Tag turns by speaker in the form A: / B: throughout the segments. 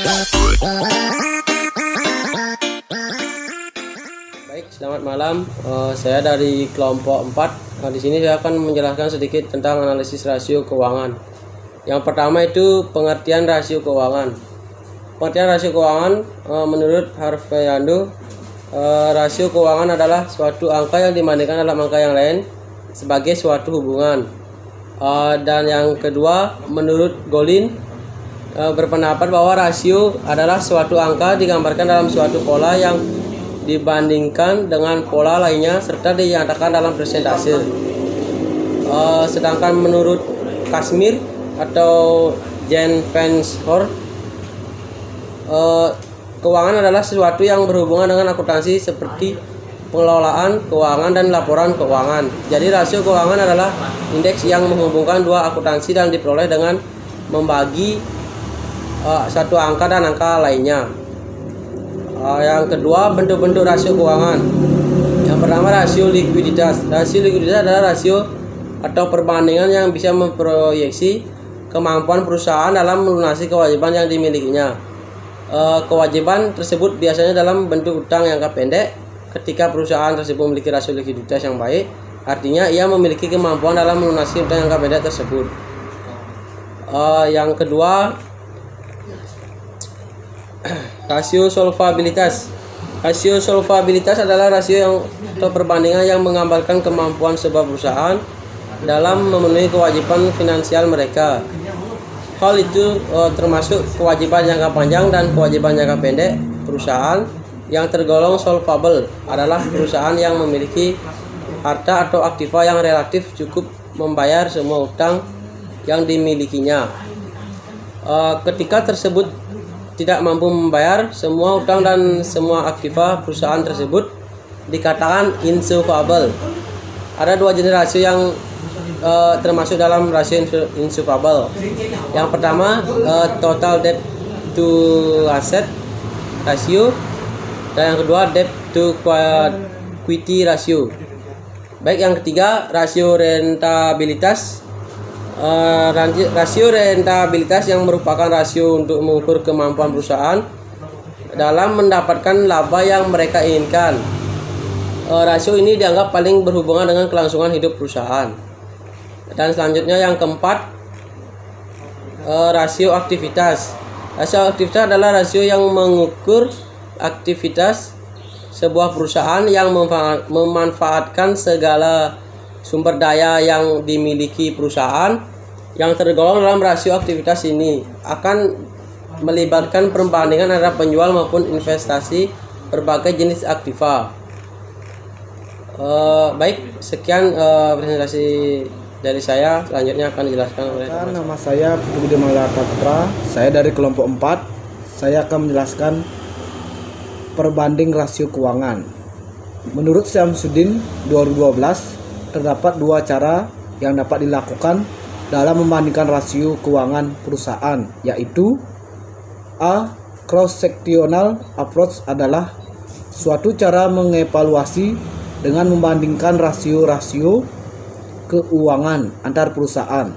A: Baik, selamat malam. Saya dari kelompok 4. Di sini saya akan menjelaskan sedikit tentang analisis rasio keuangan. Yang pertama itu pengertian rasio keuangan. Pengertian rasio keuangan menurut Harvey Yando, rasio keuangan adalah suatu angka yang dibandingkan dalam angka yang lain sebagai suatu hubungan. Dan yang kedua, menurut Golin, berpendapat bahwa rasio adalah suatu angka digambarkan dalam suatu pola yang dibandingkan dengan pola lainnya serta dinyatakan dalam persentase. Sedangkan menurut Kashmir atau Jen Fenshour, keuangan adalah sesuatu yang berhubungan dengan akuntansi seperti pengelolaan keuangan dan laporan keuangan. Jadi rasio keuangan adalah indeks yang menghubungkan dua akuntansi dan diperoleh dengan membagi satu angka dan angka lainnya. Yang kedua, bentuk-bentuk rasio keuangan. Yang pertama, rasio likuiditas. Rasio likuiditas adalah rasio atau perbandingan yang bisa memproyeksi kemampuan perusahaan dalam melunasi kewajiban yang dimilikinya. Kewajiban tersebut biasanya dalam bentuk utang jangka pendek. Ketika perusahaan tersebut memiliki rasio likuiditas yang baik, artinya ia memiliki kemampuan dalam melunasi utang jangka pendek tersebut. Yang kedua, rasio solvabilitas. Rasio solvabilitas adalah rasio yang atau perbandingan yang menggambarkan kemampuan sebuah perusahaan dalam memenuhi kewajiban finansial mereka. Hal itu termasuk kewajiban jangka panjang dan kewajiban jangka pendek. Perusahaan yang tergolong solvable adalah perusahaan yang memiliki harta atau aktiva yang relatif cukup membayar semua utang yang dimilikinya. Ketika tersebut tidak mampu membayar semua utang dan semua aktiva perusahaan tersebut dikatakan insolvable. Ada dua jenis rasio yang termasuk dalam rasio insolvable. Yang pertama, total debt to asset ratio, dan yang kedua, debt to equity ratio. Baik, yang ketiga, rasio rentabilitas. Rasio rentabilitas yang merupakan rasio untuk mengukur kemampuan perusahaan dalam mendapatkan laba yang mereka inginkan. Rasio ini dianggap paling berhubungan dengan kelangsungan hidup perusahaan. Dan selanjutnya yang keempat, rasio aktivitas. Rasio aktivitas adalah rasio yang mengukur aktivitas sebuah perusahaan yang memanfaatkan segala sumber daya yang dimiliki perusahaan. Yang tergolong dalam rasio aktivitas ini akan melibatkan perbandingan antara penjual maupun investasi berbagai jenis aktiva. Baik, sekian presentasi dari saya. Selanjutnya akan dijelaskan oleh
B: nama saya Putu Malata Putra. Saya dari kelompok 4. Saya akan menjelaskan perbanding rasio keuangan. Menurut Syamsuddin 2012, terdapat dua cara yang dapat dilakukan dalam membandingkan rasio keuangan perusahaan, yaitu A. Cross-sectional approach adalah suatu cara mengevaluasi dengan membandingkan rasio-rasio keuangan antar perusahaan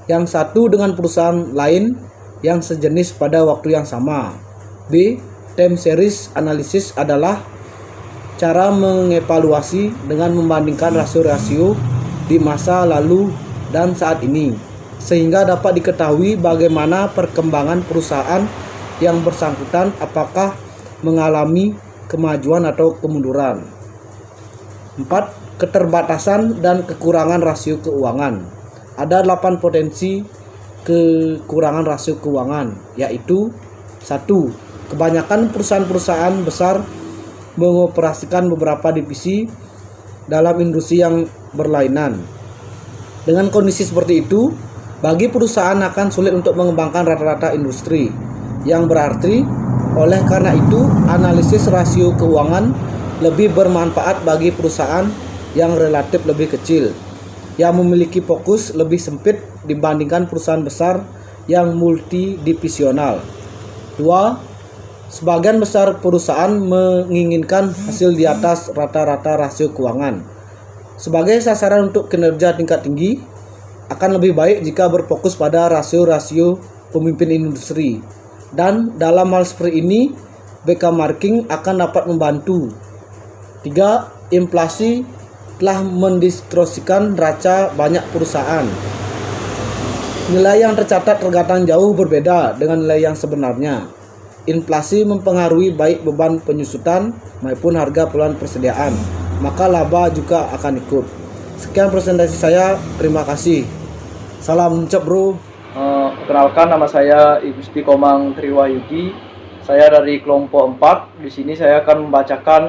B: yang satu dengan perusahaan lain yang sejenis pada waktu yang sama. B. Time series analysis adalah cara mengevaluasi dengan membandingkan rasio-rasio di masa lalu dan saat ini, sehingga dapat diketahui bagaimana perkembangan perusahaan yang bersangkutan, apakah mengalami kemajuan atau kemunduran. 4. Keterbatasan dan kekurangan rasio keuangan. Ada 8 potensi kekurangan rasio keuangan, yaitu 1. Kebanyakan perusahaan-perusahaan besar mengoperasikan beberapa divisi dalam industri yang berlainan. Dengan kondisi seperti itu, bagi perusahaan akan sulit untuk mengembangkan rata-rata industri, yang berarti oleh karena itu analisis rasio keuangan lebih bermanfaat bagi perusahaan yang relatif lebih kecil, yang memiliki fokus lebih sempit dibandingkan perusahaan besar yang multidivisional. 2. Sebagian besar perusahaan menginginkan hasil di atas rata-rata rasio keuangan. Sebagai sasaran untuk kinerja tingkat tinggi, akan lebih baik jika berfokus pada rasio-rasio pemimpin industri Dan dalam hal seperti ini, BK Marking akan dapat membantu. 3. Inflasi telah mendistorsikan neraca banyak perusahaan. Nilai yang tercatat terkadang jauh berbeda dengan nilai yang sebenarnya. Inflasi mempengaruhi baik beban penyusutan maupun harga peluang persediaan, maka laba juga akan ikut. Sekian presentasi saya, terima kasih. Salam cep bro.
C: Perkenalkan, nama saya Igusti Komang Triwayudi. Saya dari kelompok 4. Di sini saya akan membacakan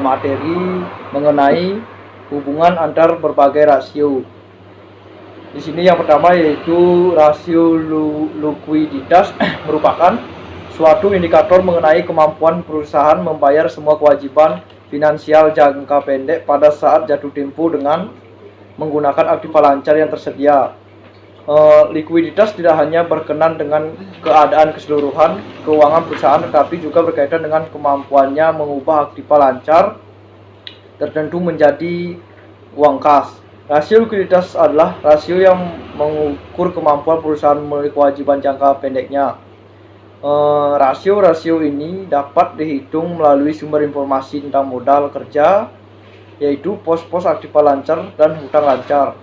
C: materi mengenai hubungan antar berbagai rasio. Di sini yang pertama yaitu rasio likuiditas merupakan suatu indikator mengenai kemampuan perusahaan membayar semua kewajiban finansial jangka pendek pada saat jatuh tempo dengan menggunakan aktiva lancar yang tersedia. Likuiditas tidak hanya berkenan dengan keadaan keseluruhan keuangan perusahaan, tetapi juga berkaitan dengan kemampuannya mengubah aktiva lancar tertentu menjadi uang kas. Rasio likuiditas adalah rasio yang mengukur kemampuan perusahaan memenuhi kewajiban jangka pendeknya. Rasio-rasio ini dapat dihitung melalui sumber informasi tentang modal kerja, yaitu pos-pos aktiva lancar dan hutang lancar.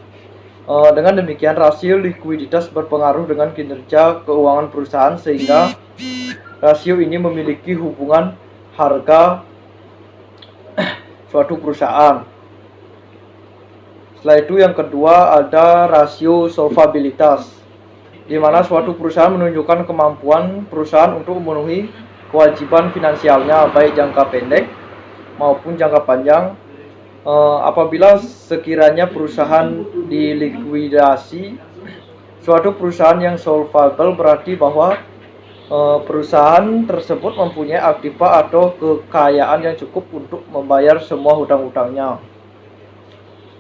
C: Dengan demikian, rasio likuiditas berpengaruh dengan kinerja keuangan perusahaan, sehingga rasio ini memiliki hubungan harga suatu perusahaan. Setelah itu yang kedua ada rasio solvabilitas, di mana suatu perusahaan menunjukkan kemampuan perusahaan untuk memenuhi kewajiban finansialnya baik jangka pendek maupun jangka panjang. Apabila sekiranya perusahaan dilikuidasi, suatu perusahaan yang solvable berarti bahwa perusahaan tersebut mempunyai aktiva atau kekayaan yang cukup untuk membayar semua hutang-hutangnya.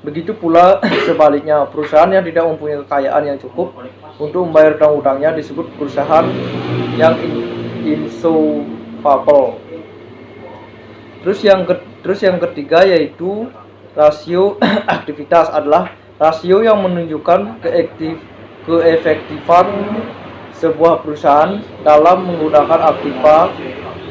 C: Begitu pula sebaliknya, perusahaan yang tidak mempunyai kekayaan yang cukup untuk membayar hutang-hutangnya disebut perusahaan yang insolvable. Terus yang ketiga yaitu rasio aktivitas, adalah rasio yang menunjukkan keefektifan sebuah perusahaan dalam menggunakan aktiva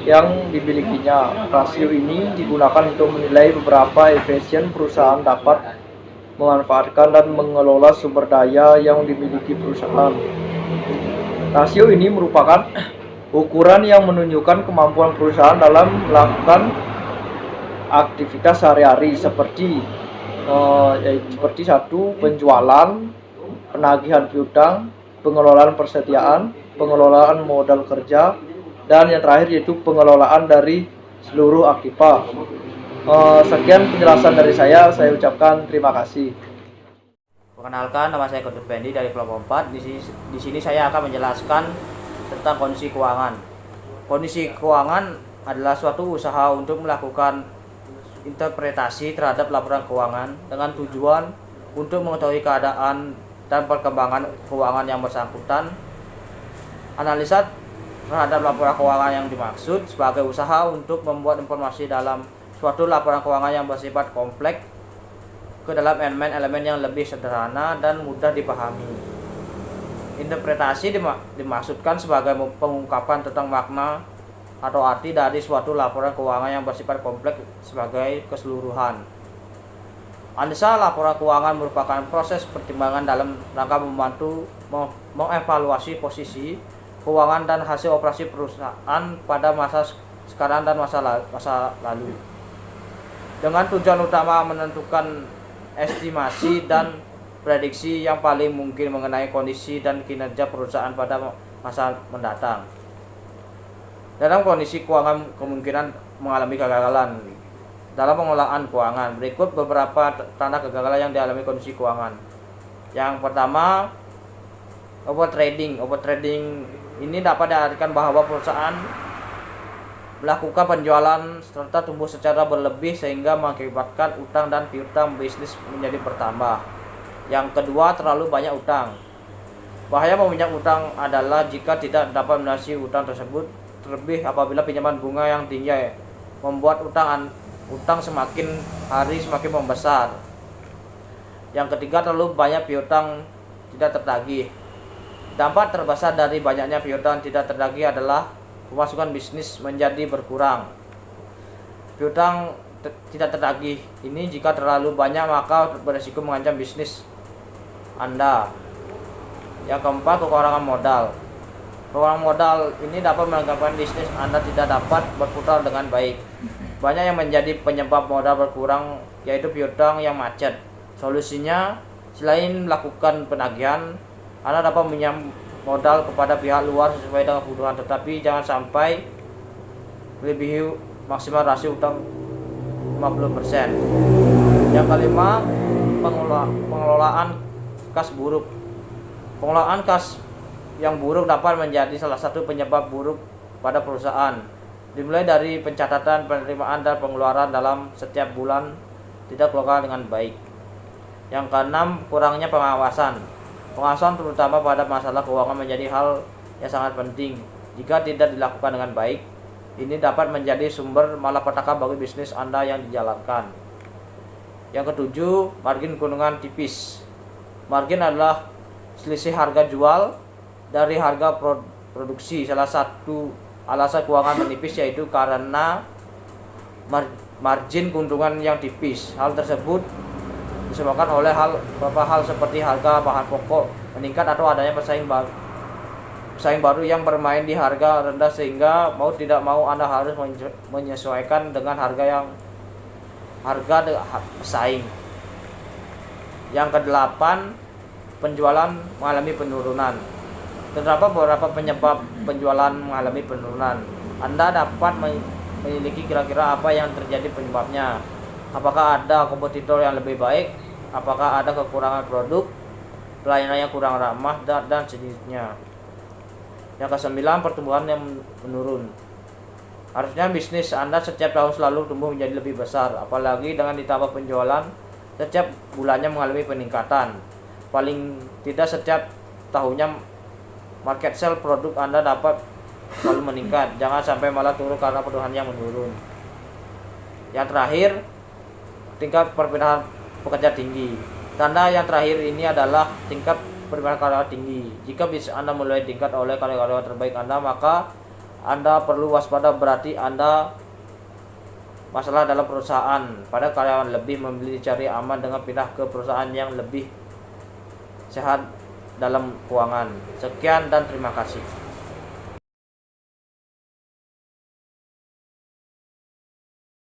C: yang dimilikinya. Rasio ini digunakan untuk menilai beberapa efisien perusahaan dapat memanfaatkan dan mengelola sumber daya yang dimiliki perusahaan. Rasio ini merupakan ukuran yang menunjukkan kemampuan perusahaan dalam melakukan aktivitas sehari-hari seperti satu, penjualan, penagihan piutang, pengelolaan persediaan, pengelolaan modal kerja, dan yang terakhir yaitu pengelolaan dari seluruh aktiva. Sekian penjelasan dari saya ucapkan terima kasih.
D: Perkenalkan, nama saya Kodut Bendi dari kelompok 4. Di sini saya akan menjelaskan tentang kondisi keuangan. Kondisi keuangan adalah suatu usaha untuk melakukan interpretasi terhadap laporan keuangan dengan tujuan untuk mengetahui keadaan dan perkembangan keuangan yang bersangkutan. Analisa terhadap laporan keuangan yang dimaksud sebagai usaha untuk membuat informasi dalam suatu laporan keuangan yang bersifat kompleks ke dalam elemen-elemen yang lebih sederhana dan mudah dipahami. Interpretasi dimaksudkan sebagai pengungkapan tentang makna atau arti dari suatu laporan keuangan yang bersifat kompleks sebagai keseluruhan. Analisa laporan keuangan merupakan proses pertimbangan dalam rangka membantu mengevaluasi posisi keuangan dan hasil operasi perusahaan pada masa sekarang dan masa lalu, dengan tujuan utama menentukan estimasi dan prediksi yang paling mungkin mengenai kondisi dan kinerja perusahaan pada masa mendatang. Dalam kondisi keuangan kemungkinan mengalami kegagalan dalam pengelolaan keuangan. Berikut beberapa tanda kegagalan yang dialami kondisi keuangan. Yang pertama, overtrading. Overtrading ini dapat diartikan bahwa perusahaan melakukan penjualan serta tumbuh secara berlebih sehingga mengakibatkan utang dan piutang bisnis menjadi bertambah. Yang kedua, terlalu banyak utang. Bahaya meminjam utang adalah jika tidak dapat melunasi utang tersebut, terlebih apabila pinjaman bunga yang tinggi membuat utang semakin hari semakin membesar. Yang ketiga, terlalu banyak piutang tidak tertagih. Dampak terbesar dari banyaknya piutang tidak terdagih adalah pemasukan bisnis menjadi berkurang. Piutang tidak terdagih ini jika terlalu banyak maka berisiko mengancam bisnis Anda. Yang keempat, kekurangan modal. Kekurangan modal ini dapat menyebabkan bisnis Anda tidak dapat berputar dengan baik. Banyak yang menjadi penyebab modal berkurang yaitu piutang yang macet. Solusinya, selain melakukan penagihan, Anda dapat meminjam modal kepada pihak luar sesuai dengan kebutuhan, tetapi jangan sampai melebihi maksimal rasio utang 50%. Yang kelima, pengelolaan kas buruk. Pengelolaan kas yang buruk dapat menjadi salah satu penyebab buruk pada perusahaan. Dimulai dari pencatatan penerimaan dan pengeluaran dalam setiap bulan tidak kelola dengan baik. Yang keenam, kurangnya pengawasan. Pengawasan terutama pada masalah keuangan menjadi hal yang sangat penting. Jika tidak dilakukan dengan baik, ini dapat menjadi sumber malapetaka bagi bisnis Anda yang dijalankan. Yang ketujuh, margin keuntungan tipis. Margin adalah selisih harga jual dari harga produksi. Salah satu alasan keuangan menipis yaitu karena margin keuntungan yang tipis. Hal tersebut disebabkan oleh beberapa hal seperti harga bahan pokok meningkat atau adanya pesaing baru yang bermain di harga rendah, sehingga mau tidak mau Anda harus menyesuaikan dengan harga pesaing. Yang kedelapan, penjualan mengalami penurunan. Terdapat beberapa penyebab penjualan mengalami penurunan. Anda dapat menyelidiki kira-kira apa yang terjadi penyebabnya. Apakah ada kompetitor yang lebih baik? Apakah ada kekurangan produk, pelayanan yang kurang ramah, dan sejenisnya. Yang kesembilan, pertumbuhan yang menurun. Harusnya bisnis Anda setiap tahun selalu tumbuh menjadi lebih besar, apalagi dengan ditambah penjualan setiap bulannya mengalami peningkatan. Paling tidak setiap tahunnya market sale produk Anda dapat selalu meningkat. Jangan sampai malah turun karena pertumbuhan yang menurun. Yang terakhir, tingkat perpindahan pekerja tinggi. Tanda yang terakhir ini adalah tingkat perpindahan karyawan tinggi. Jika bisnis Anda mulai tingkat oleh karyawan terbaik Anda, maka Anda perlu waspada, berarti Anda masalah dalam perusahaan. Pada karyawan lebih memilih cari aman dengan pindah ke perusahaan yang lebih sehat dalam keuangan. Sekian dan terima kasih.